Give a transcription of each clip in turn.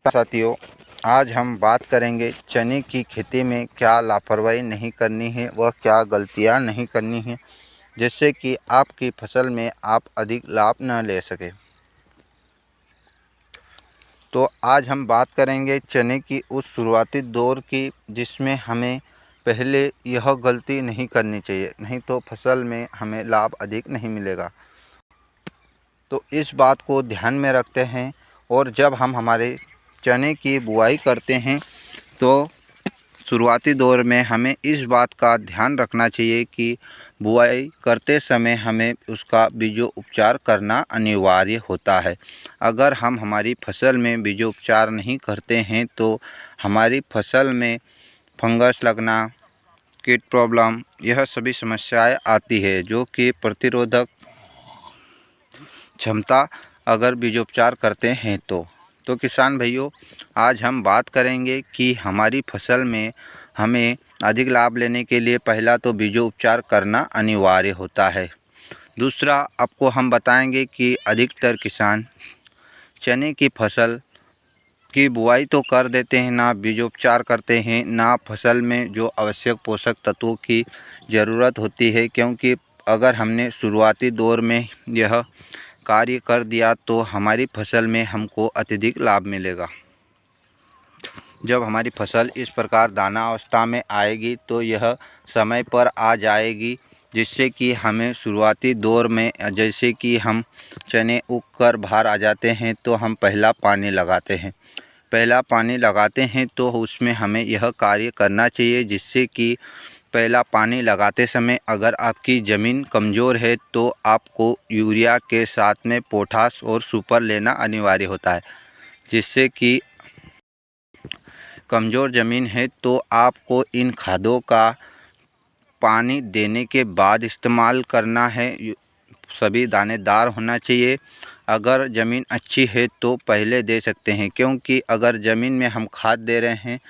साथियों, आज हम बात करेंगे चने की खेती में क्या लापरवाही नहीं करनी है व क्या गलतियां नहीं करनी है, जिससे कि आपकी फसल में आप अधिक लाभ न ले सके। तो आज हम बात करेंगे चने की उस शुरुआती दौर की जिसमें हमें पहले यह गलती नहीं करनी चाहिए, नहीं तो फसल में हमें लाभ अधिक नहीं मिलेगा। तो इस बात को ध्यान में रखते हैं और जब हम हमारे चने की बुआई करते हैं तो शुरुआती दौर में हमें इस बात का ध्यान रखना चाहिए कि बुआई करते समय हमें उसका बीजोपचार करना अनिवार्य होता है। अगर हम हमारी फसल में बीजोपचार नहीं करते हैं तो हमारी फसल में फंगस लगना, कीट प्रॉब्लम, यह सभी समस्याएं आती है, जो कि प्रतिरोधक क्षमता अगर बीजोपचार करते हैं तो किसान भाइयों, आज हम बात करेंगे कि हमारी फसल में हमें अधिक लाभ लेने के लिए पहला तो बीजोपचार करना अनिवार्य होता है। दूसरा, आपको हम बताएंगे कि अधिकतर किसान चने की फसल की बुआई तो कर देते हैं, ना बीजोपचार करते हैं, ना फसल में जो आवश्यक पोषक तत्वों की ज़रूरत होती है, क्योंकि अगर हमने शुरुआती दौर में यह कार्य कर दिया तो हमारी फसल में हमको अत्यधिक लाभ मिलेगा। जब हमारी फसल इस प्रकार दाना अवस्था में आएगी तो यह समय पर आ जाएगी, जिससे कि हमें शुरुआती दौर में जैसे कि हम चने उग कर बाहर आ जाते हैं तो हम पहला पानी लगाते हैं तो उसमें हमें यह कार्य करना चाहिए, जिससे कि पहला पानी लगाते समय अगर आपकी ज़मीन कमज़ोर है तो आपको यूरिया के साथ में पोटाश और सुपर लेना अनिवार्य होता है। जिससे कि कमज़ोर ज़मीन है तो आपको इन खादों का पानी देने के बाद इस्तेमाल करना है। सभी दानेदार होना चाहिए। अगर ज़मीन अच्छी है तो पहले दे सकते हैं, क्योंकि अगर ज़मीन में हम खाद दे रहे हैं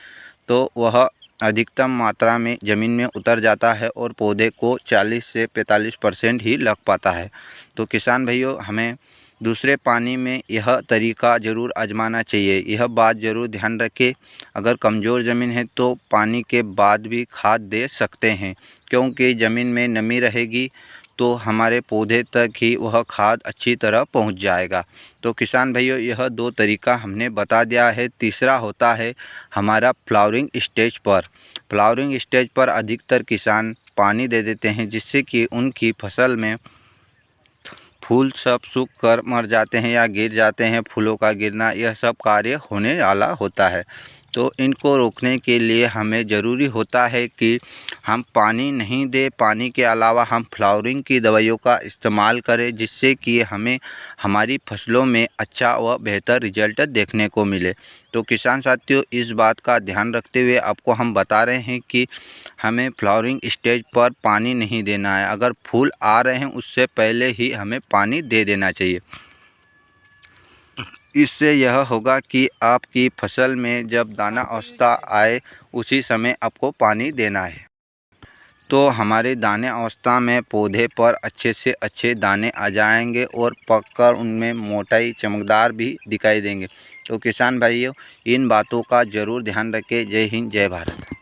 तो वह अधिकतम मात्रा में ज़मीन में उतर जाता है और पौधे को 40 से 45% ही लग पाता है। तो किसान भाइयों, हमें दूसरे पानी में यह तरीका ज़रूर आजमाना चाहिए। यह बात ज़रूर ध्यान रखें, अगर कमज़ोर ज़मीन है तो पानी के बाद भी खाद दे सकते हैं, क्योंकि ज़मीन में नमी रहेगी तो हमारे पौधे तक ही वह खाद अच्छी तरह पहुंच जाएगा। तो किसान भाइयों, यह दो तरीका हमने बता दिया है। तीसरा होता है हमारा फ्लावरिंग स्टेज पर अधिकतर किसान पानी दे देते हैं, जिससे कि उनकी फसल में फूल सब सूख कर मर जाते हैं या गिर जाते हैं। फूलों का गिरना, यह सब कार्य होने वाला होता है। तो इनको रोकने के लिए हमें ज़रूरी होता है कि हम पानी नहीं दें, पानी के अलावा हम फ्लावरिंग की दवाइयों का इस्तेमाल करें, जिससे कि हमें हमारी फसलों में अच्छा व बेहतर रिजल्ट देखने को मिले। तो किसान साथियों, इस बात का ध्यान रखते हुए आपको हम बता रहे हैं कि हमें फ्लावरिंग स्टेज पर पानी नहीं देना है। अगर फूल आ रहे हैं उससे पहले ही हमें पानी दे देना चाहिए। इससे यह होगा कि आपकी फसल में जब दाना अवस्था आए उसी समय आपको पानी देना है, तो हमारे दाने अवस्था में पौधे पर अच्छे से अच्छे दाने आ जाएंगे और पककर उनमें मोटाई चमकदार भी दिखाई देंगे। तो किसान भाइयों, इन बातों का ज़रूर ध्यान रखें। जय हिंद, जय भारत।